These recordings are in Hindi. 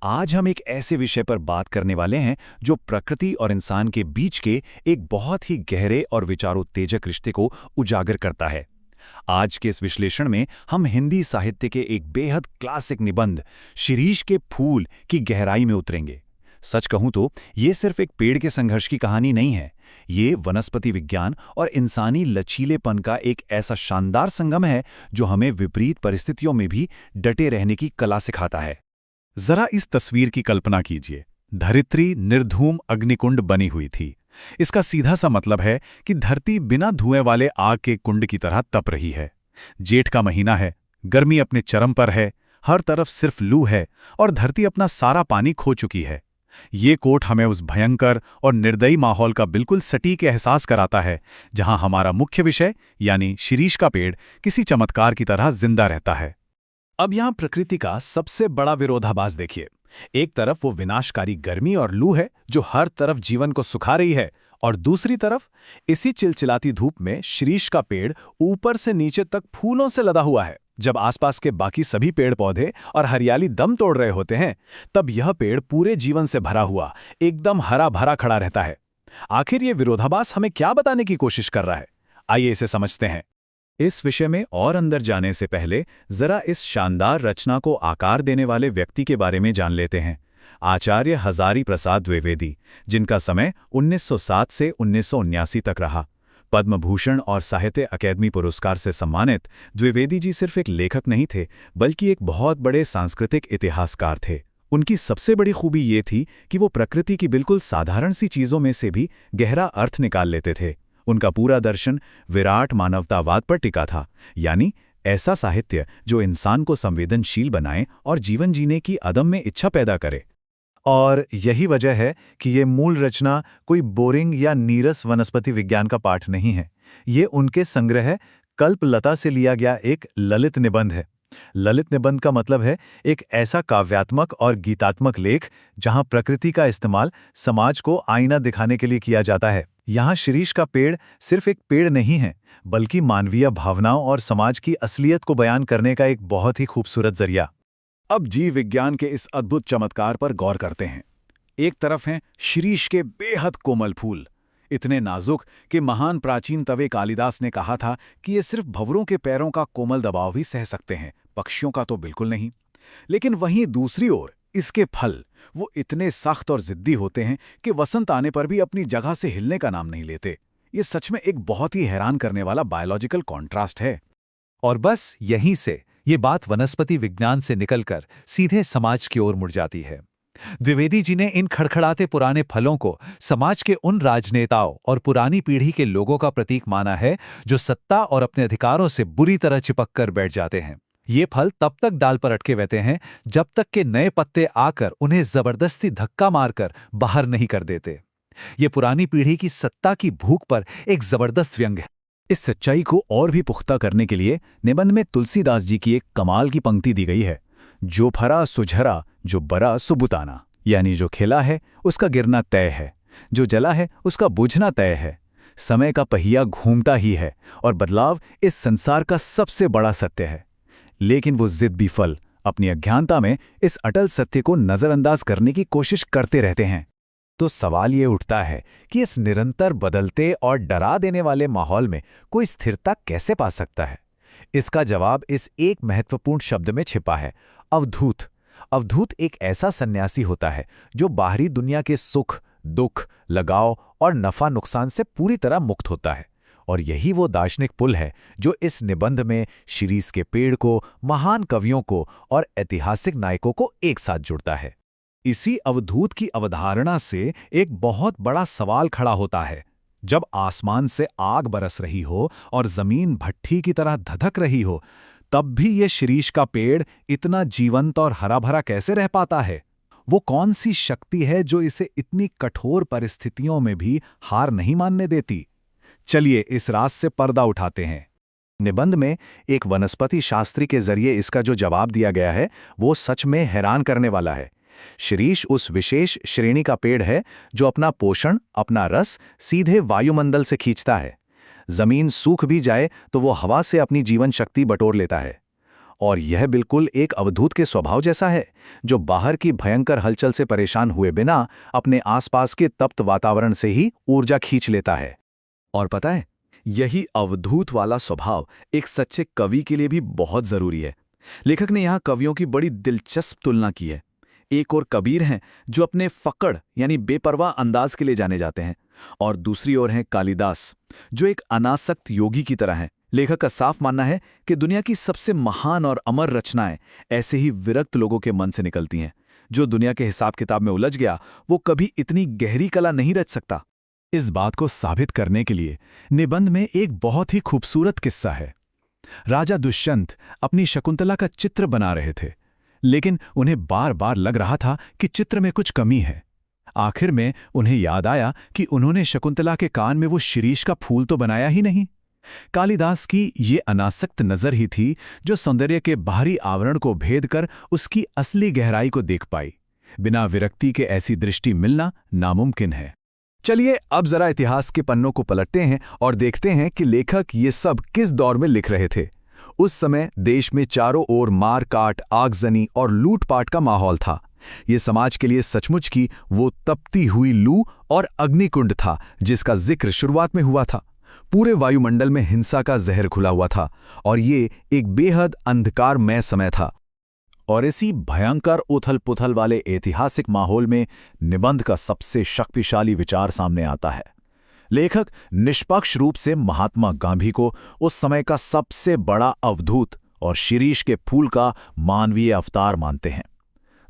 आज हम एक ऐसे विषय पर बात करने वाले हैं जो प्रकृति और इंसान के बीच के एक बहुत ही गहरे और विचारोत्तेजक रिश्ते को उजागर करता है। आज के इस विश्लेषण में हम हिंदी साहित्य के एक बेहद क्लासिक निबंध शिरीष के फूल की गहराई में उतरेंगे। सच कहूं तो ये सिर्फ एक पेड़ के संघर्ष की कहानी नहीं है, ये वनस्पति विज्ञान और इंसानी लचीलेपन का एक ऐसा शानदार संगम है जो हमें विपरीत परिस्थितियों में भी डटे रहने की कला सिखाता है। जरा इस तस्वीर की कल्पना कीजिए। धरित्री निर्धूम अग्निकुंड बनी हुई थी। इसका सीधा सा मतलब है कि धरती बिना धुएं वाले आग के कुंड की तरह तप रही है। जेठ का महीना है, गर्मी अपने चरम पर है, हर तरफ सिर्फ लू है और धरती अपना सारा पानी खो चुकी है। ये कोट हमें उस भयंकर और निर्दयी माहौल का बिल्कुल सटीक एहसास कराता है, जहां हमारा मुख्य विषय यानी शिरीष का पेड़ किसी चमत्कार की तरह जिंदा रहता है। अब यहां प्रकृति का सबसे बड़ा विरोधाभास देखिए। एक तरफ वो विनाशकारी गर्मी और लू है जो हर तरफ जीवन को सुखा रही है, और दूसरी तरफ इसी चिलचिलाती धूप में शिरीष का पेड़ ऊपर से नीचे तक फूलों से लदा हुआ है। जब आसपास के बाकी सभी पेड़ पौधे और हरियाली दम तोड़ रहे होते हैं, तब यह पेड़ पूरे जीवन से भरा हुआ एकदम हरा भरा खड़ा रहता है। आखिर ये विरोधाभास हमें क्या बताने की कोशिश कर रहा है? आइए इसे समझते हैं। इस विषय में और अंदर जाने से पहले जरा इस शानदार रचना को आकार देने वाले व्यक्ति के बारे में जान लेते हैं। आचार्य हजारी प्रसाद द्विवेदी, जिनका समय 1907 से 1979 तक रहा। पद्म भूषण और साहित्य अकादमी पुरस्कार से सम्मानित द्विवेदी जी सिर्फ एक लेखक नहीं थे, बल्कि एक बहुत बड़े सांस्कृतिक इतिहासकार थे। उनकी सबसे बड़ी खूबी ये थी कि वो प्रकृति की बिल्कुल साधारण सी चीज़ों में से भी गहरा अर्थ निकाल लेते थे। उनका पूरा दर्शन विराट मानवतावाद पर टिका था, यानी ऐसा साहित्य जो इंसान को संवेदनशील बनाए और जीवन जीने की अदम्य इच्छा पैदा करे। और यही वजह है कि ये मूल रचना कोई बोरिंग या नीरस वनस्पति विज्ञान का पाठ नहीं है। ये उनके संग्रह कल्पलता से लिया गया एक ललित निबंध है। ललित निबंध का मतलब है एक ऐसा काव्यात्मक और गीतात्मक लेख जहां प्रकृति का इस्तेमाल समाज को आईना दिखाने के लिए किया जाता है। यहाँ शिरीष का पेड़ सिर्फ एक पेड़ नहीं है, बल्कि मानवीय भावनाओं और समाज की असलियत को बयान करने का एक बहुत ही खूबसूरत जरिया। अब जीव विज्ञान के इस अद्भुत चमत्कार पर गौर करते हैं। एक तरफ हैं शिरीष के बेहद कोमल फूल, इतने नाजुक कि महान प्राचीन कवि कालिदास ने कहा था कि ये सिर्फ भंवरों के पैरों का कोमल दबाव ही सह सकते हैं, पक्षियों का तो बिल्कुल नहीं। लेकिन वहीं दूसरी ओर इसके फल वो इतने सख्त और जिद्दी होते हैं कि वसंत आने पर भी अपनी जगह से हिलने का नाम नहीं लेते। ये सच में एक बहुत ही हैरान करने वाला बायोलॉजिकल कॉन्ट्रास्ट है। और बस यहीं से ये बात वनस्पति विज्ञान से निकलकर सीधे समाज की ओर मुड़ जाती है। द्विवेदी जी ने इन खड़खड़ाते पुराने फलों को समाज के उन राजनेताओं और पुरानी पीढ़ी के लोगों का प्रतीक माना है जो सत्ता और अपने अधिकारों से बुरी तरह चिपक कर बैठ जाते हैं। ये फल तब तक डाल पर अटके रहते हैं जब तक के नए पत्ते आकर उन्हें जबरदस्ती धक्का मारकर बाहर नहीं कर देते। ये पुरानी पीढ़ी की सत्ता की भूख पर एक जबरदस्त व्यंग है। इस सच्चाई को और भी पुख्ता करने के लिए निबंध में तुलसीदास जी की एक कमाल की पंक्ति दी गई है। जो फरा सुझरा, जो बरा सुबुताना, यानी जो खिला है उसका गिरना तय है, जो जला है उसका बुझना तय है। समय का पहिया घूमता ही है और बदलाव इस संसार का सबसे बड़ा सत्य है। लेकिन वो जिद्दी फल अपनी अज्ञानता में इस अटल सत्य को नजरअंदाज करने की कोशिश करते रहते हैं। तो सवाल ये उठता है कि इस निरंतर बदलते और डरा देने वाले माहौल में कोई स्थिरता कैसे पा सकता है? इसका जवाब इस एक महत्वपूर्ण शब्द में छिपा है, अवधूत। अवधूत एक ऐसा सन्यासी होता है जो बाहरी दुनिया के सुख, दुख, लगाव और नफा नुकसान से पूरी तरह मुक्त होता है। और यही वो दार्शनिक पुल है जो इस निबंध में शिरीष के पेड़ को, महान कवियों को और ऐतिहासिक नायकों को एक साथ जुड़ता है। इसी अवधूत की अवधारणा से एक बहुत बड़ा सवाल खड़ा होता है। जब आसमान से आग बरस रही हो और जमीन भट्ठी की तरह धधक रही हो, तब भी ये शिरीष का पेड़ इतना जीवंत और हरा भरा कैसे रह पाता है? वो कौन सी शक्ति है जो इसे इतनी कठोर परिस्थितियों में भी हार नहीं मानने देती? चलिए इस राज से पर्दा उठाते हैं। निबंध में एक वनस्पति शास्त्री के जरिए इसका जो जवाब दिया गया है वो सच में हैरान करने वाला है। शिरीष उस विशेष श्रेणी का पेड़ है जो अपना पोषण, अपना रस सीधे वायुमंडल से खींचता है। जमीन सूख भी जाए तो वो हवा से अपनी जीवन शक्ति बटोर लेता है। और यह बिल्कुल एक अवधूत के स्वभाव जैसा है, जो बाहर की भयंकर हलचल से परेशान हुए बिना अपने आसपास के तप्त वातावरण से ही ऊर्जा खींच लेता है। और पता है, यही अवधूत वाला स्वभाव एक सच्चे कवि के लिए भी बहुत जरूरी है। लेखक ने यहाँ कवियों की बड़ी दिलचस्प तुलना की है। एक और कबीर हैं जो अपने फकड़ यानी बेपरवाह अंदाज के लिए जाने जाते हैं, और दूसरी ओर हैं कालिदास, जो एक अनासक्त योगी की तरह हैं। लेखक का साफ मानना है कि दुनिया की सबसे महान और अमर रचनाएं ऐसे ही विरक्त लोगों के मन से निकलती हैं। जो दुनिया के हिसाब किताब में उलझ गया, वो कभी इतनी गहरी कला नहीं रच सकता। इस बात को साबित करने के लिए निबंध में एक बहुत ही खूबसूरत किस्सा है। राजा दुष्यंत अपनी शकुंतला का चित्र बना रहे थे, लेकिन उन्हें बार बार लग रहा था कि चित्र में कुछ कमी है। आखिर में उन्हें याद आया कि उन्होंने शकुंतला के कान में वो शिरीष का फूल तो बनाया ही नहीं। कालिदास की ये अनासक्त नजर ही थी जो सौंदर्य के बाहरी आवरण को भेद कर उसकी असली गहराई को देख पाई। बिना विरक्ति के ऐसी दृष्टि मिलना नामुमकिन है। चलिए अब जरा इतिहास के पन्नों को पलटते हैं और देखते हैं कि लेखक ये सब किस दौर में लिख रहे थे। उस समय देश में चारों ओर मार काट, आगजनी और लूटपाट का माहौल था। ये समाज के लिए सचमुच की वो तपती हुई लू और अग्निकुंड था जिसका जिक्र शुरुआत में हुआ था। पूरे वायुमंडल में हिंसा का जहर घुला हुआ था और ये एक बेहद अंधकारमय समय था। और इसी भयंकर उथल-पुथल वाले ऐतिहासिक माहौल में निबंध का सबसे शक्तिशाली विचार सामने आता है। लेखक निष्पक्ष रूप से महात्मा गांधी को उस समय का सबसे बड़ा अवधूत और शिरीष के फूल का मानवीय अवतार मानते हैं।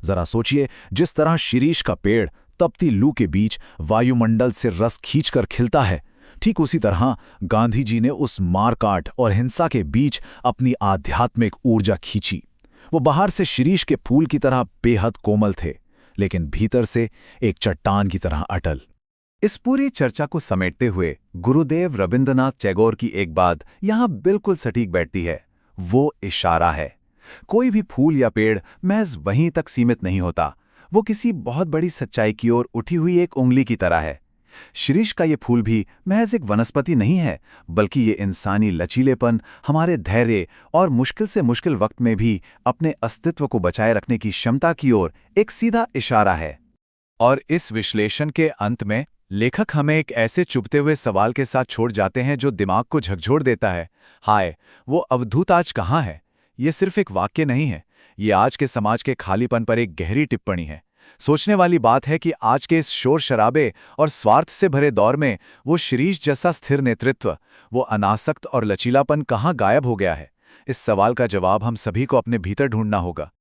जरा सोचिए, जिस तरह शिरीष का पेड़ तपती लू के बीच वायुमंडल से रस खींचकर खिलता है, ठीक उसी तरह गांधी जी ने उस मारकाट और हिंसा के बीच अपनी आध्यात्मिक ऊर्जा खींची। वो बाहर से शिरीष के फूल की तरह बेहद कोमल थे, लेकिन भीतर से एक चट्टान की तरह अटल। इस पूरी चर्चा को समेटते हुए गुरुदेव रविंद्रनाथ टैगोर की एक बात यहाँ बिल्कुल सटीक बैठती है, वो इशारा है। कोई भी फूल या पेड़ महज वहीं तक सीमित नहीं होता, वो किसी बहुत बड़ी सच्चाई की ओर उठी हुई एक उंगली की तरह है। शिरीष का ये फूल भी महज एक वनस्पति नहीं है, बल्कि ये इंसानी लचीलेपन, हमारे धैर्य और मुश्किल से मुश्किल वक्त में भी अपने अस्तित्व को बचाए रखने की क्षमता की ओर एक सीधा इशारा है। और इस विश्लेषण के अंत में लेखक हमें एक ऐसे चुभते हुए सवाल के साथ छोड़ जाते हैं जो दिमाग को झकझोर देता है। हाय, वो अवधूत आज कहाँ है? ये सिर्फ एक वाक्य नहीं है, ये आज के समाज के खालीपन पर एक गहरी टिप्पणी है। सोचने वाली बात है कि आज के इस शोर शराबे और स्वार्थ से भरे दौर में वो शिरीष जैसा स्थिर नेतृत्व, वो अनासक्त और लचीलापन कहाँ गायब हो गया है? इस सवाल का जवाब हम सभी को अपने भीतर ढूंढना होगा।